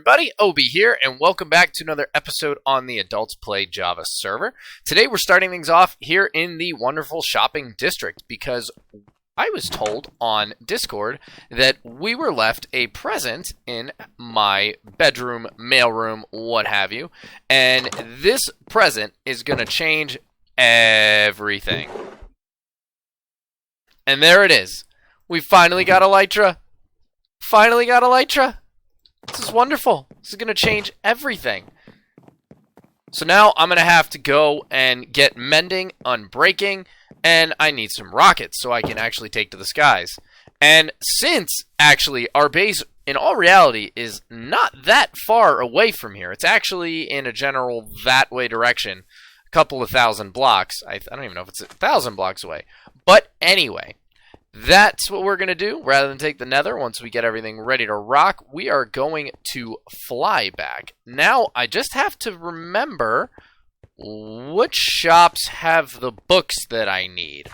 everybody, Obi here, and welcome back to another episode on the Adults Play Java server. Today we're starting things off here in the wonderful shopping district because I was told on Discord that we were left a present in my bedroom, mailroom, what have you, and this present is going to change everything. And there it is. We finally got Elytra. Finally got Elytra. This is wonderful. This is going to change everything. So now I'm going to have to go and get mending, unbreaking, and I need some rockets so I can actually take to the skies. And since, actually, our base, in all reality, is not that far away from here. It's actually in a general that-way direction. A couple of thousand blocks. I don't even know if it's 1,000 blocks away. But anyway, that's what we're going to do. Rather than take the nether, once we get everything ready to rock, we are going to fly back. Now, I just have to remember which shops have the books that I need.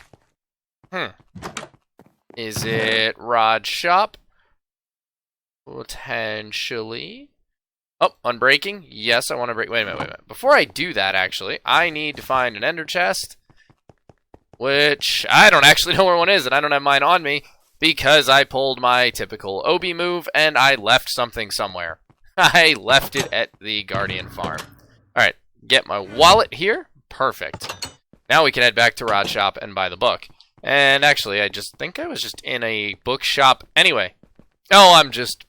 Is it Rod Shop? Potentially. Oh, unbreaking? Yes, I want to break. Wait a minute. Before I do that, actually, I need to find an ender chest. Which, I don't actually know where one is, and I don't have mine on me, because I pulled my typical Obi move, and I left something somewhere. I left it at the Guardian Farm. Alright, get my wallet here. Perfect. Now we can head back to Rod Shop and buy the book. And actually, I just think I was just in a bookshop anyway. Oh, I'm just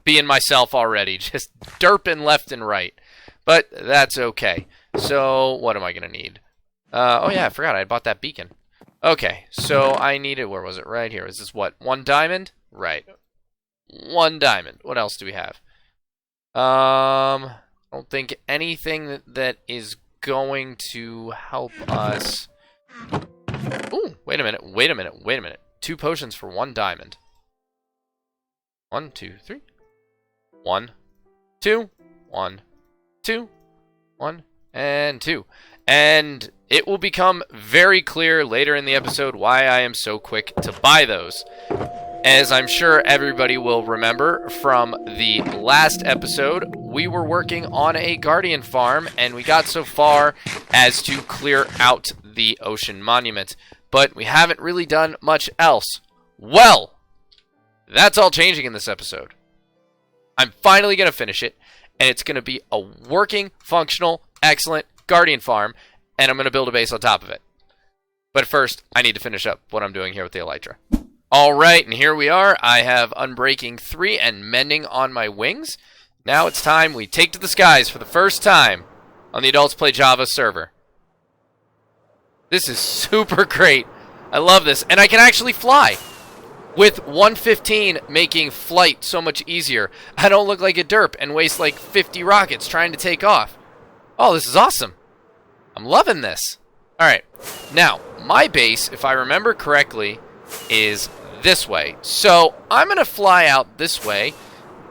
being myself already, just derping left and right. But that's okay. So, what am I going to need? Oh yeah, I forgot I bought that beacon. Okay, so I needed, where was it? Right here. Is this what? 1 diamond? Right. 1 diamond. What else do we have? I don't think anything that is going to help us. Ooh, wait a minute. 2 potions for 1 diamond. 1, 2, 3. 1, 2, 1, 2, 1, and 2. And it will become very clear later in the episode why I am so quick to buy those. As I'm sure everybody will remember from the last episode, we were working on a Guardian farm, and we got so far as to clear out the ocean monument. But we haven't really done much else. Well, that's all changing in this episode. I'm finally going to finish it, and it's going to be a working, functional, excellent Guardian farm, and I'm going to build a base on top of it. But first, I need to finish up what I'm doing here with the Elytra. Alright, and here we are. I have Unbreaking 3 and Mending on my wings. Now it's time we take to the skies for the first time on the Adults Play Java server. This is super great. I love this, and I can actually fly. With 115 making flight so much easier. I don't look like a derp and waste like 50 rockets trying to take off. Oh, this is awesome. I'm loving this. Alright, now, my base, if I remember correctly, is this way. So, I'm going to fly out this way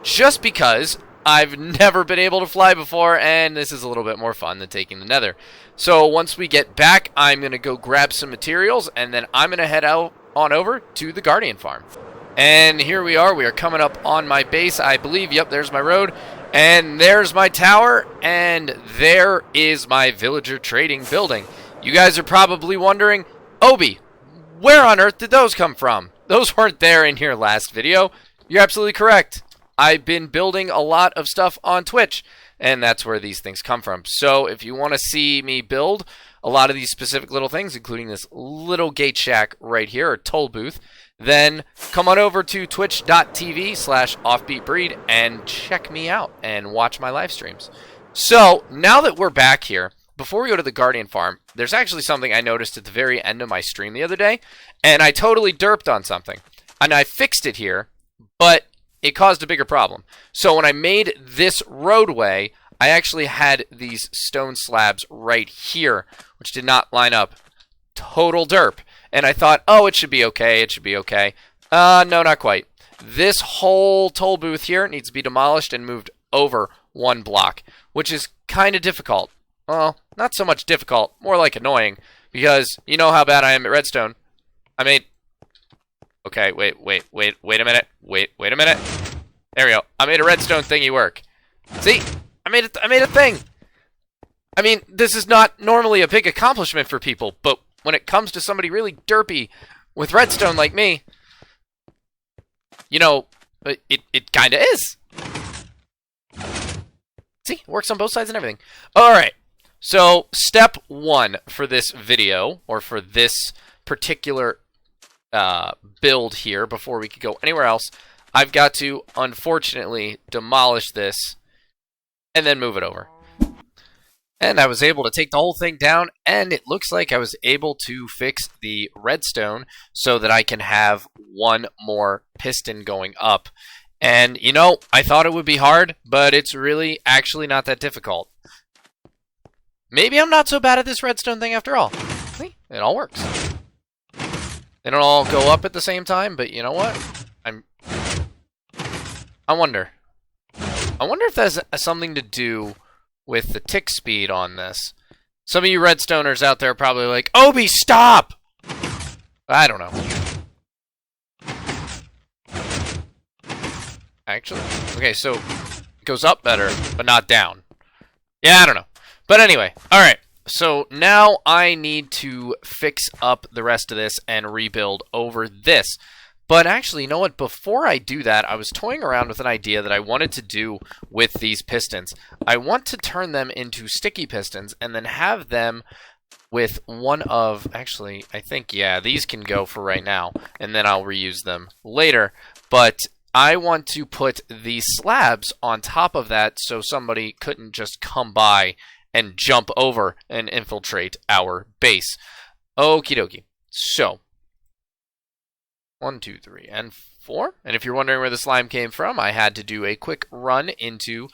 just because I've never been able to fly before, and this is a little bit more fun than taking the nether. So, once we get back, I'm going to go grab some materials, and then I'm going to head out on over to the Guardian farm. And here we are. We are coming up on my base, I believe. Yep, there's my road. And there's my tower, and there is my villager trading building. You guys are probably wondering, Obi, where on earth did those come from? Those weren't there in your last video. You're absolutely correct. I've been building a lot of stuff on Twitch, and that's where these things come from. So if you want to see me build a lot of these specific little things, including this little gate shack right here, or toll booth, then come on over to twitch.tv/offbeatbreed and check me out and watch my live streams. So, now that we're back here, before we go to the Guardian farm, there's actually something I noticed at the very end of my stream the other day, and I totally derped on something. And I fixed it here, but it caused a bigger problem. So when I made this roadway, I actually had these stone slabs right here, which did not line up. Total derp. And I thought, oh, it should be okay, no, not quite. This whole toll booth here needs to be demolished and moved over 1 block, which is kind of difficult. Well, not so much difficult, more like annoying, because you know how bad I am at redstone. I made... Okay, wait a minute. There we go. I made a redstone thingy work. See? I made a thing! I mean, this is not normally a big accomplishment for people, but when it comes to somebody really derpy with redstone like me, you know, it kind of is. See? It works on both sides and everything. Alright. So, step 1 for this video, or for this particular build here, before we could go anywhere else, I've got to, unfortunately, demolish this and then move it over. And I was able to take the whole thing down, and it looks like I was able to fix the redstone so that I can have one more piston going up. And, you know, I thought it would be hard, but it's really actually not that difficult. Maybe I'm not so bad at this redstone thing after all. See? It all works. They don't all go up at the same time, but you know what? I wonder if there's something to do with the tick speed on this. Some of you redstoners out there are probably like, Obi, stop! I don't know. Actually, okay, so it goes up better, but not down. Yeah, I don't know. But anyway, alright. So now I need to fix up the rest of this and rebuild over this. But actually, you know what? Before I do that, I was toying around with an idea that I wanted to do with these pistons. I want to turn them into sticky pistons and then have them with one of... Actually, I think, yeah, these can go for right now. And then I'll reuse them later. But I want to put these slabs on top of that so somebody couldn't just come by and jump over and infiltrate our base. Okie dokie. So, 1, 2, 3, and 4. And if you're wondering where the slime came from, I had to do a quick run into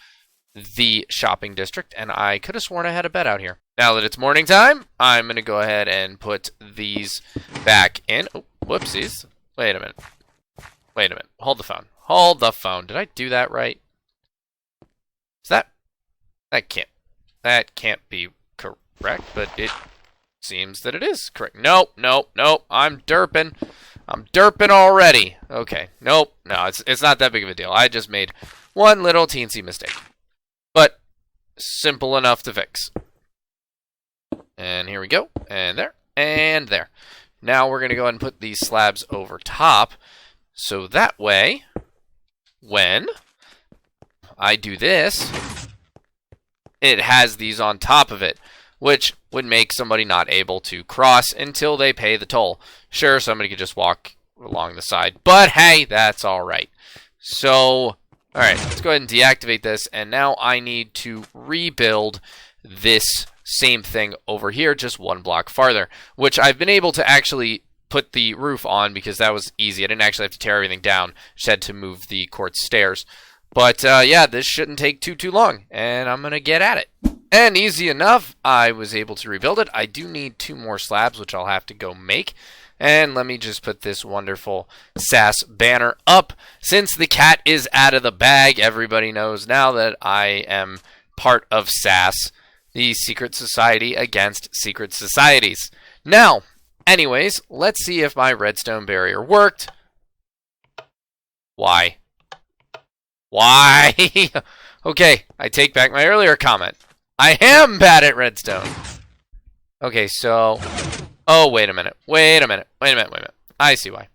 the shopping district, and I could have sworn I had a bed out here. Now that it's morning time, I'm going to go ahead and put these back in. Oh, whoopsies. Wait a minute. Wait a minute. Hold the phone. Hold the phone. Did I do that right? Is that... That can't be correct, but it seems that it is correct. Nope, nope, nope. I'm derping. I'm derping already. Okay. Nope. No, it's not that big of a deal. I just made one little teensy mistake. But simple enough to fix. And here we go. And there. And there. Now we're going to go ahead and put these slabs over top. So that way, when I do this, it has these on top of it, which would make somebody not able to cross until they pay the toll. Sure, somebody could just walk along the side, but hey, that's all right. So, alright, let's go ahead and deactivate this, and now I need to rebuild this same thing over here, just one block farther, which I've been able to actually put the roof on because that was easy. I didn't actually have to tear everything down, just had to move the quartz stairs. But, yeah, this shouldn't take too long, and I'm going to get at it. And easy enough, I was able to rebuild it. I do need 2 more slabs, which I'll have to go make. And let me just put this wonderful SAS banner up. Since the cat is out of the bag, everybody knows now that I am part of SAS, the Secret Society against Secret Societies. Now, anyways, let's see if my redstone barrier worked. Why? Why? Okay, I take back my earlier comment. I am bad at redstone. Okay, so... Oh, wait a minute. Wait a minute. Wait a minute. Wait a minute. I see why.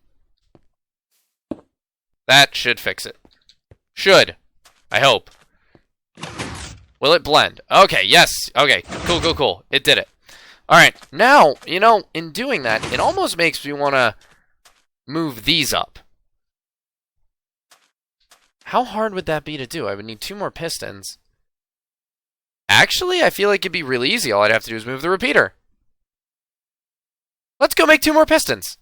That should fix it. Should. I hope. Will it blend? Okay, yes. Okay, cool, cool, cool. It did it. Alright, now, you know, in doing that, it almost makes me want to move these up. How hard would that be to do? I would need 2 more pistons. Actually, I feel like it'd be really easy. All I'd have to do is move the repeater. Let's go make 2 more pistons.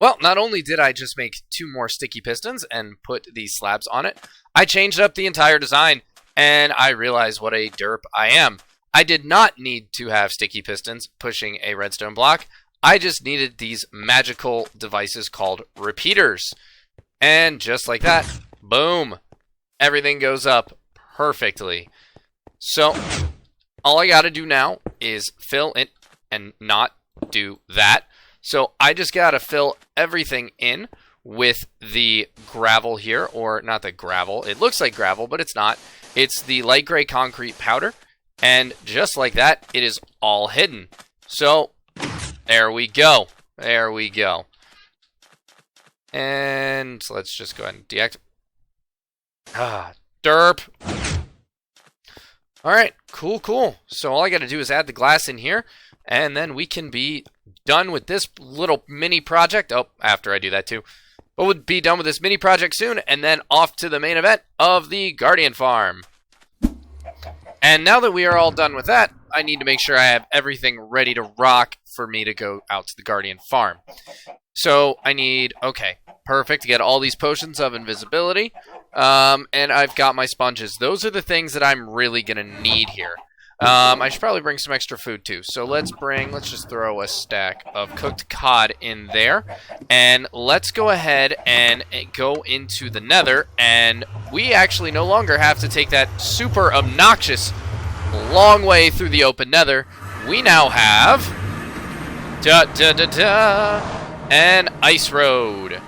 Well, not only did I just make 2 more sticky pistons and put these slabs on it, I changed up the entire design, and I realized what a derp I am. I did not need to have sticky pistons pushing a redstone block. I just needed these magical devices called repeaters. And just like that, boom, everything goes up perfectly. So, all I gotta do now is fill it and not do that. So, I just gotta fill everything in with the gravel here, or not the gravel. It looks like gravel, but it's not. It's the light gray concrete powder, and just like that, it is all hidden. So, there we go. There we go. And let's just go ahead and deactivate. Derp. Alright, cool. So all I gotta do is add the glass in here, and then we can be done with this little mini project. Oh, after I do that too. But we'll be done with this mini project soon, and then off to the main event of the Guardian Farm. And now that we are all done with that, I need to make sure I have everything ready to rock for me to go out to the Guardian Farm. So I need, okay, perfect, to get all these potions of invisibility. And I've got my sponges. Those are the things that I'm really going to need here. I should probably bring some extra food too. So let's just throw a stack of cooked cod in there. And let's go ahead and go into the nether. And we actually no longer have to take that super obnoxious long way through the open nether. We now have an ice road.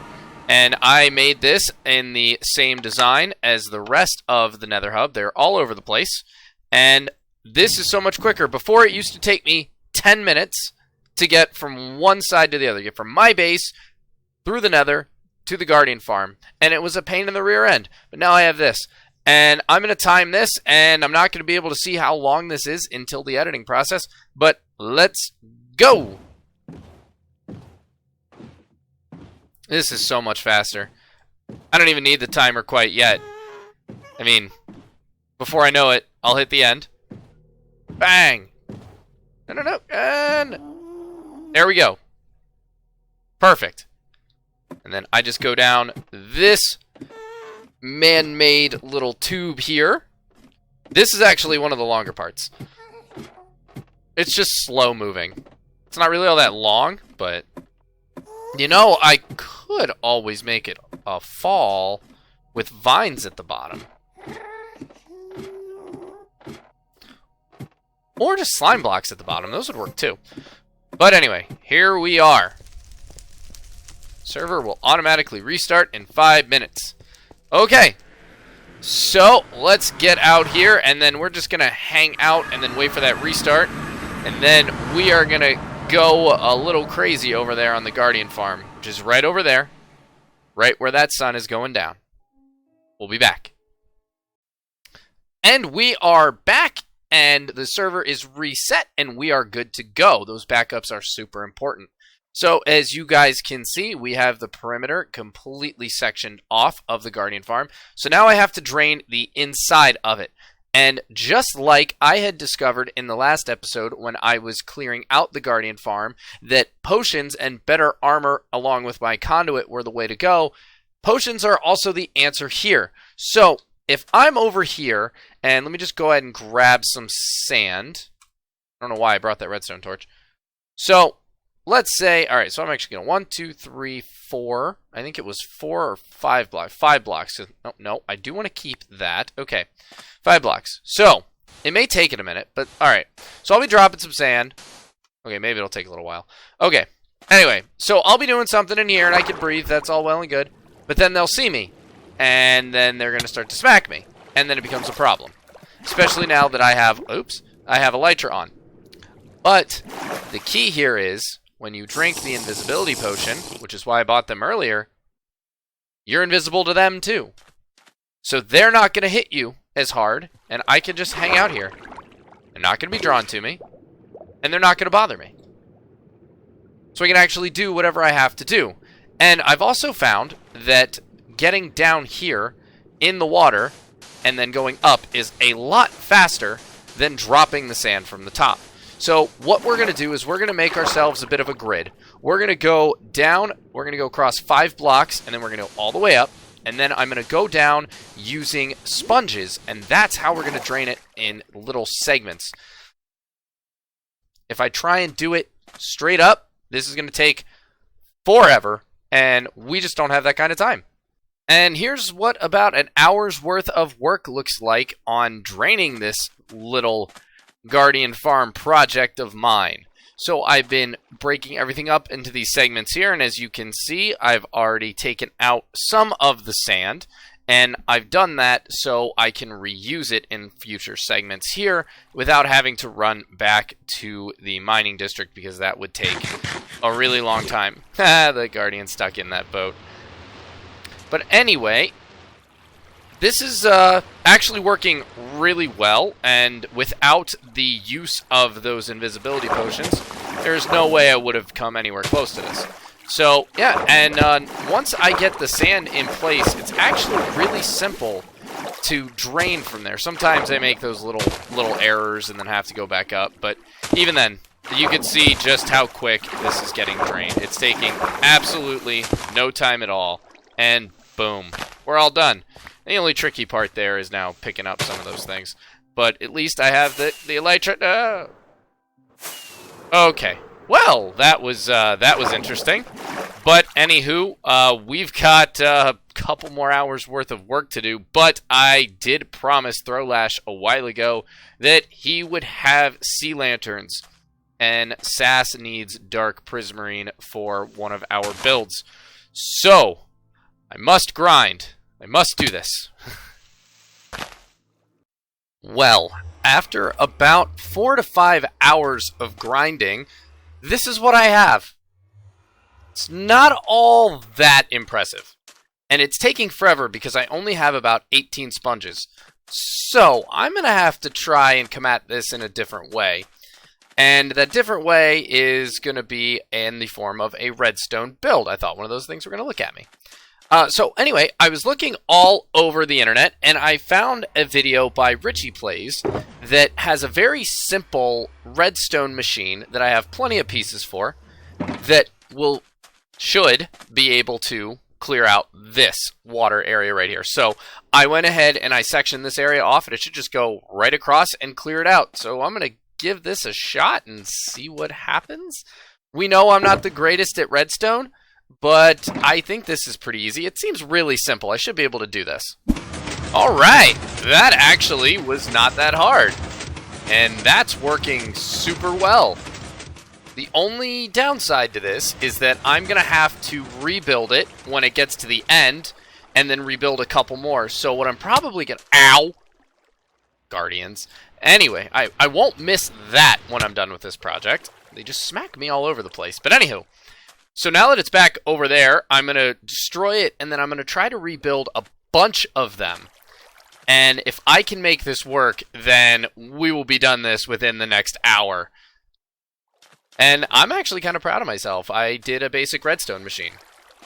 And I made this in the same design as the rest of the nether hub. They're all over the place. And this is so much quicker. Before, it used to take me 10 minutes to get from one side to the other. Get from my base through the nether to the Guardian Farm. And it was a pain in the rear end. But now I have this. And I'm going to time this. And I'm not going to be able to see how long this is until the editing process. But let's go. This is so much faster. I don't even need the timer quite yet. I mean, before I know it, I'll hit the end. Bang! No. And there we go. Perfect. And then I just go down this man-made little tube here. This is actually one of the longer parts. It's just slow moving. It's not really all that long, but you know, I could always make it a fall with vines at the bottom. Or just slime blocks at the bottom. Those would work too. But anyway, here we are. Server will automatically restart in 5 minutes. Okay. So, let's get out here, and then we're just going to hang out and then wait for that restart. And then we are going to go a little crazy over there on the Guardian Farm, which is right over there, right where that sun is going down. We'll be back. And we are back, and the server is reset, and we are good to go. Those backups are super important. So, as you guys can see, we have the perimeter completely sectioned off of the Guardian Farm. So now I have to drain the inside of it. And just like I had discovered in the last episode when I was clearing out the Guardian Farm, that potions and better armor along with my conduit were the way to go, potions are also the answer here. So, if I'm over here, and let me just go ahead and grab some sand. I don't know why I brought that redstone torch. So, let's say, alright, so I'm actually going to 1, 2, 3, 4. I think it was 4 or 5 blocks. 5 blocks. No, I do want to keep that. Okay, 5 blocks. So, it may take it a minute, but alright. So, I'll be dropping some sand. Okay, maybe it'll take a little while. Okay, anyway, so I'll be doing something in here, and I can breathe. That's all well and good. But then they'll see me, and then they're going to start to smack me, and then it becomes a problem. Especially now that I have, I have Elytra on. But the key here is, when you drink the invisibility potion, which is why I bought them earlier, you're invisible to them too. So they're not going to hit you as hard, and I can just hang out here. They're not going to be drawn to me, and they're not going to bother me. So I can actually do whatever I have to do. And I've also found that getting down here in the water and then going up is a lot faster than dropping the sand from the top. So what we're going to do is we're going to make ourselves a bit of a grid. We're going to go down, we're going to go across 5 blocks, and then we're going to go all the way up. And then I'm going to go down using sponges, and that's how we're going to drain it in little segments. If I try and do it straight up, this is going to take forever, and we just don't have that kind of time. And here's what about an hour's worth of work looks like on draining this little Guardian Farm project of mine. So I've been breaking everything up into these segments here, and as you can see, I've already taken out some of the sand, and I've done that so I can reuse it in future segments here without having to run back to the mining district, because that would take a really long time. The Guardian stuck in that boat. But anyway, this is actually working really well, and without the use of those invisibility potions, there's no way I would have come anywhere close to this. So, yeah, and once I get the sand in place, it's actually really simple to drain from there. Sometimes I make those little errors and then have to go back up, but even then, you can see just how quick this is getting drained. It's taking absolutely no time at all, and boom, we're all done. The only tricky part there is now picking up some of those things, but at least I have the elytra. Okay. Well, that was interesting. But anywho, we've got a couple more hours worth of work to do, but I did promise Throwlash a while ago that he would have sea lanterns, and Sass needs dark prismarine for one of our builds. So, I must grind. I must do this. Well, after about 4 to 5 hours of grinding, this is what I have. It's not all that impressive. And it's taking forever because I only have about 18 sponges. So, I'm going to have to try and come at this in a different way. And that different way is going to be in the form of a redstone build. I thought one of those things were going to look at me. So anyway, I was looking all over the internet, and I found a video by Richie Plays that has a very simple redstone machine that I have plenty of pieces for that should be able to clear out this water area right here. So I went ahead and I sectioned this area off, and it should just go right across and clear it out. So I'm going to give this a shot and see what happens. We know I'm not the greatest at redstone, but I think this is pretty easy. It seems really simple. I should be able to do this. Alright, that actually was not that hard. And that's working super well. The only downside to this is that I'm going to have to rebuild it when it gets to the end, and then rebuild a couple more. So what I'm probably going to... Ow! Guardians. Anyway, I won't miss that when I'm done with this project. They just smack me all over the place. But anywho, so now that it's back over there, I'm going to destroy it, and then I'm going to try to rebuild a bunch of them. And if I can make this work, then we will be done this within the next hour. And I'm actually kind of proud of myself. I did a basic redstone machine.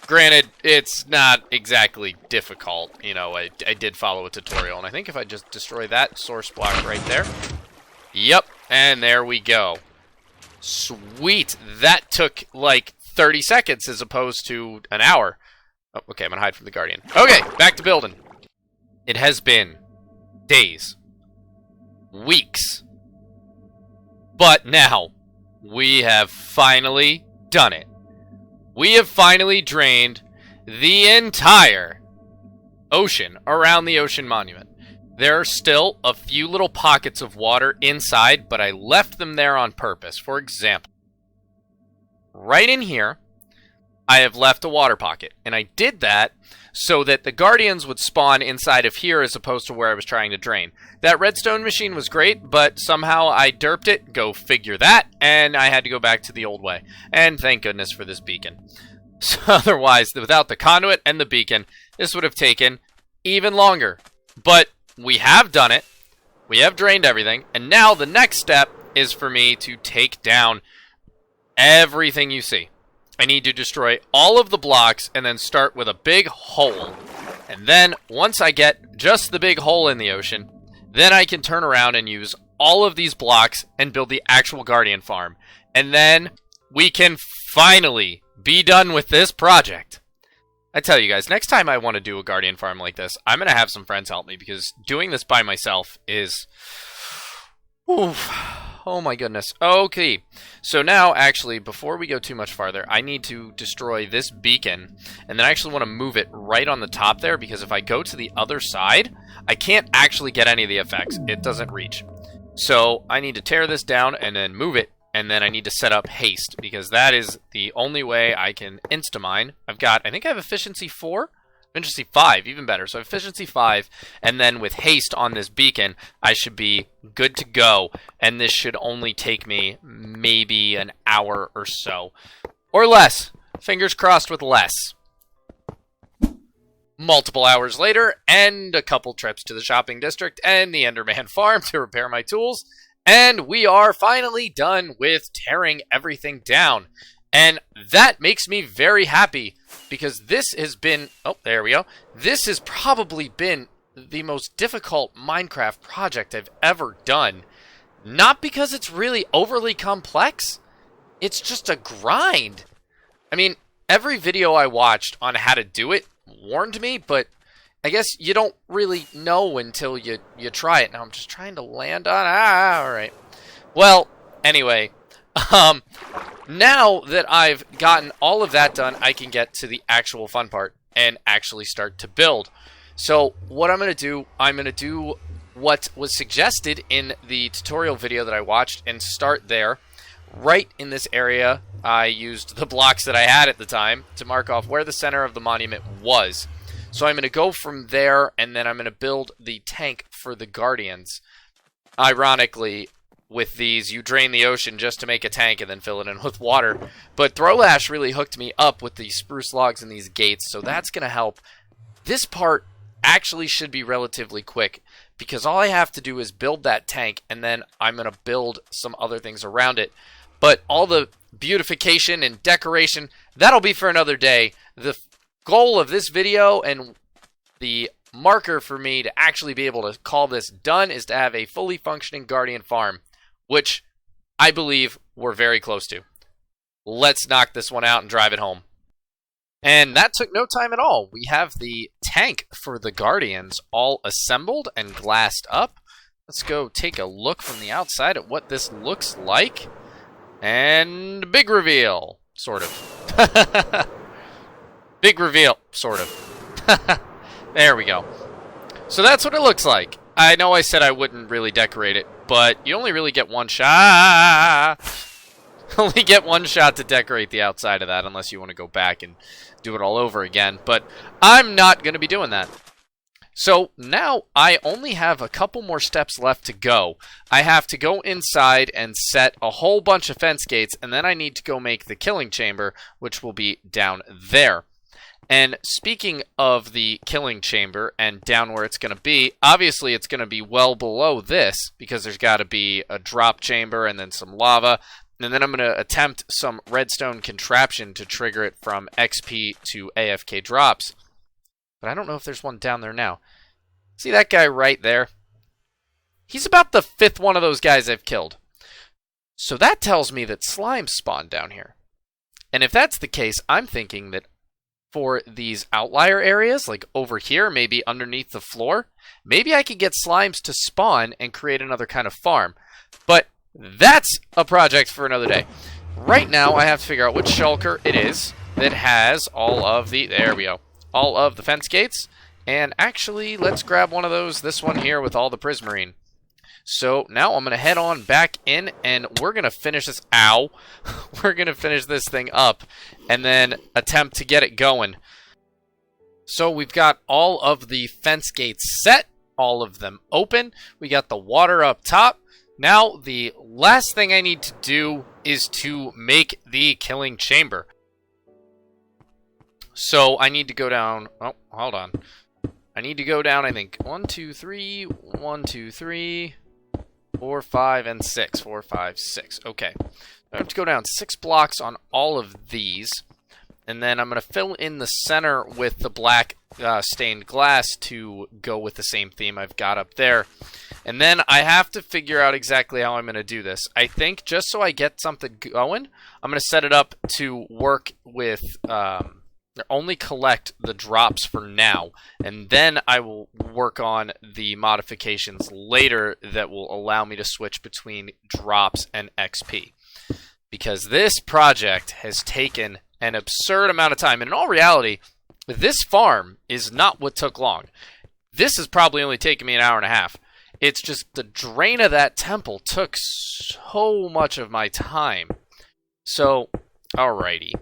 Granted, it's not exactly difficult. You know, I did follow a tutorial, and I think if I just destroy that source block right there. Yep, and there we go. Sweet. That took like 30 seconds as opposed to an hour. Oh, okay, I'm going to hide from the Guardian. Okay, back to building. It has been days, weeks, but now we have finally done it. We have finally drained the entire ocean around the ocean monument. There are still a few little pockets of water inside, but I left them there on purpose. For example, right in here, I have left a water pocket, and I did that so that the Guardians would spawn inside of here as opposed to where I was trying to drain. That redstone machine was great, but somehow I derped it, go figure that, and I had to go back to the old way. And thank goodness for this beacon. So otherwise, without the conduit and the beacon, this would have taken even longer. But we have done it, we have drained everything, and now the next step is for me to take down everything you see. I need to destroy all of the blocks and then start with a big hole. And then, once I get just the big hole in the ocean, then I can turn around and use all of these blocks and build the actual Guardian farm. And then, we can finally be done with this project. I tell you guys, next time I want to do a Guardian farm like this, I'm going to have some friends help me, because doing this by myself is... Oof. Oh my goodness. Okay, so now, actually, before we go too much farther, I need to destroy this beacon, and then I actually want to move it right on the top there, because if I go to the other side, I can't actually get any of the effects. It doesn't reach. So I need to tear this down and then move it and then I need to set up haste, because that is the only way I can insta-mine. I think I have efficiency 4? Efficiency 5, even better. So efficiency 5, and then with haste on this beacon, I should be good to go, and this should only take me maybe an hour or so. Or less. Fingers crossed with less. Multiple hours later, and a couple trips to the shopping district and the Enderman farm to repair my tools, and we are finally done with tearing everything down. And that makes me very happy, because this has been, oh, there we go. This has probably been the most difficult Minecraft project I've ever done. Not because it's really overly complex, it's just a grind. I mean, every video I watched on how to do it warned me, but I guess you don't really know until you try it. Now I'm just trying to land on, alright. Well, anyway, now that I've gotten all of that done, I can get to the actual fun part and actually start to build. So what I'm going to do what was suggested in the tutorial video that I watched and start there. Right in this area, I used the blocks that I had at the time to mark off where the center of the monument was. So I'm going to go from there, and then I'm going to build the tank for the Guardians. Ironically, with these, you drain the ocean just to make a tank and then fill it in with water. But Throwlash really hooked me up with these spruce logs and these gates, so that's going to help. This part actually should be relatively quick, because all I have to do is build that tank, and then I'm going to build some other things around it. But all the beautification and decoration, that'll be for another day. The goal of this video and the marker for me to actually be able to call this done is to have a fully functioning Guardian farm, which I believe we're very close to. Let's knock this one out and drive it home. And that took no time at all. We have the tank for the Guardians all assembled and glassed up. Let's go take a look from the outside at what this looks like. And big reveal, sort of. Big reveal, sort of. There we go. So that's what it looks like. I know I said I wouldn't really decorate it, but you only really get one shot. Only get one shot to decorate the outside of that, unless you want to go back and do it all over again. But I'm not going to be doing that. So now I only have a couple more steps left to go. I have to go inside and set a whole bunch of fence gates, and then I need to go make the killing chamber, which will be down there. And speaking of the killing chamber and down where it's going to be, obviously it's going to be well below this, because there's got to be a drop chamber and then some lava. And then I'm going to attempt some redstone contraption to trigger it from XP to AFK drops. But I don't know if there's one down there now. See that guy right there? He's about the 5th one of those guys I've killed. So that tells me that slimes spawn down here. And if that's the case, I'm thinking that for these outlier areas, like over here, maybe underneath the floor, maybe I could get slimes to spawn and create another kind of farm. But that's a project for another day. Right now, I have to figure out which shulker it is that has all of the... There we go. All of the fence gates. And actually, let's grab one of those. This one here with all the prismarine. So now I'm going to head on back in, and we're going to finish this... Ow! We're going to finish this thing up, and then attempt to get it going. So we've got all of the fence gates set, all of them open. We got the water up top. Now, the last thing I need to do is to make the killing chamber. So I need to go down... Oh, hold on. I need to go down, I think, 1, 2, 3, 1, 2, 3, 4, 5, and 6. 4, 5, 6. Okay. I have to go down 6 blocks on all of these. And then I'm going to fill in the center with the black stained glass to go with the same theme I've got up there. And then I have to figure out exactly how I'm going to do this. I think just so I get something going, I'm going to set it up to work with... only collect the drops for now, and then I will work on the modifications later that will allow me to switch between drops and XP. Because this project has taken an absurd amount of time, and in all reality, this farm is not what took long. This has probably only taken me an hour and a half. It's just the drain of that temple took so much of my time. So, alrighty.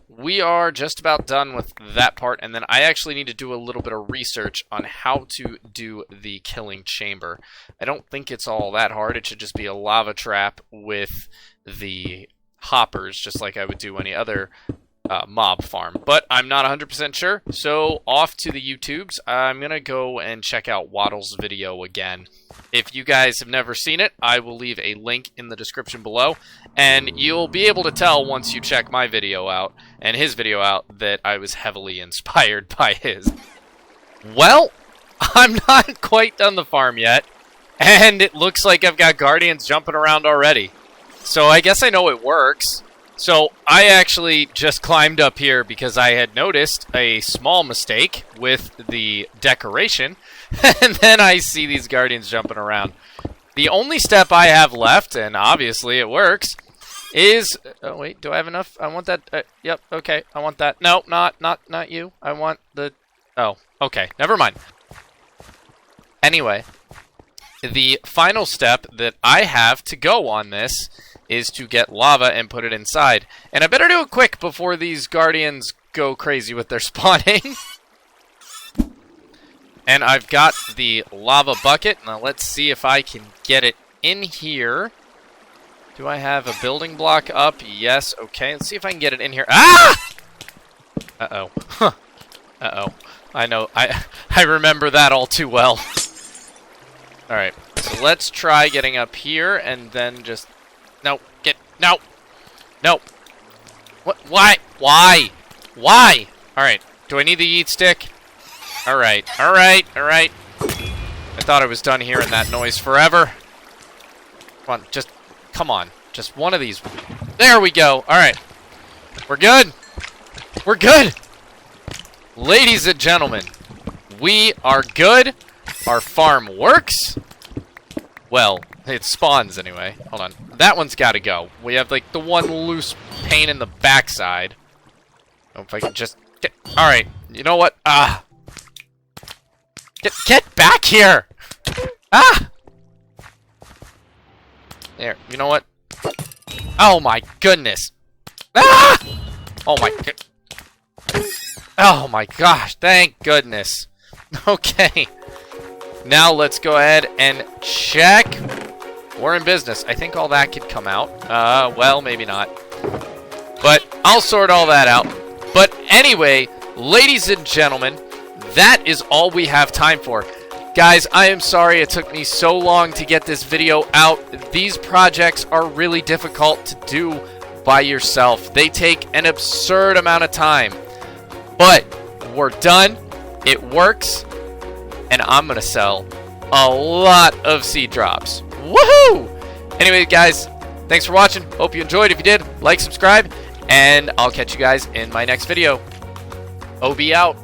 We are just about done with that part, and then I actually need to do a little bit of research on how to do the killing chamber. I don't think it's all that hard. It should just be a lava trap with the hoppers, just like I would do any other mob farm. But I'm not 100% sure, so off to the YouTubes. I'm going to go and check out Waddle's video again. If you guys have never seen it, I will leave a link in the description below, and you'll be able to tell once you check my video out and his video out that I was heavily inspired by his. Well, I'm not quite done the farm yet, and it looks like I've got guardians jumping around already. So I guess I know it works. So I actually just climbed up here because I had noticed a small mistake with the decoration, and then I see these guardians jumping around. The only step I have left, and obviously it works, is... Oh, wait, do I have enough? I want that... yep, okay, I want that. No, not you. I want the... Oh, okay, never mind. Anyway, the final step that I have to go on this is to get lava and put it inside. And I better do it quick before these guardians go crazy with their spawning. And I've got the lava bucket. Now let's see if I can get it in here. Do I have a building block up? Yes, okay. Let's see if I can get it in here. Ah! Uh-oh. Huh. Uh-oh. I know. I remember that all too well. Alright. So let's try getting up here and then just... No, no, no. What? Why? Why? Why? All right. Do I need the yeet stick? All right. All right. All right. I thought I was done hearing that noise forever. Come on, come on. Just one of these. There we go. All right. We're good. We're good. Ladies and gentlemen, we are good. Our farm works. Well, it spawns anyway. Hold on. That one's got to go. We have, like, the one loose pane in the backside. Oh, if I can just get... Alright. You know what? Ah! Get back here! Ah! There. You know what? Oh, my goodness. Ah! Oh, my... Oh, my gosh. Thank goodness. Okay. Now let's go ahead and check. We're in business. I think all that could come out. Well, maybe not. But I'll sort all that out. But anyway, ladies and gentlemen, that is all we have time for. Guys, I am sorry it took me so long to get this video out. These projects are really difficult to do by yourself. They take an absurd amount of time. But we're done. It works. And I'm going to sell a lot of seed drops. Woohoo! Anyway, guys, thanks for watching. Hope you enjoyed. If you did, like, subscribe, and I'll catch you guys in my next video. OB out.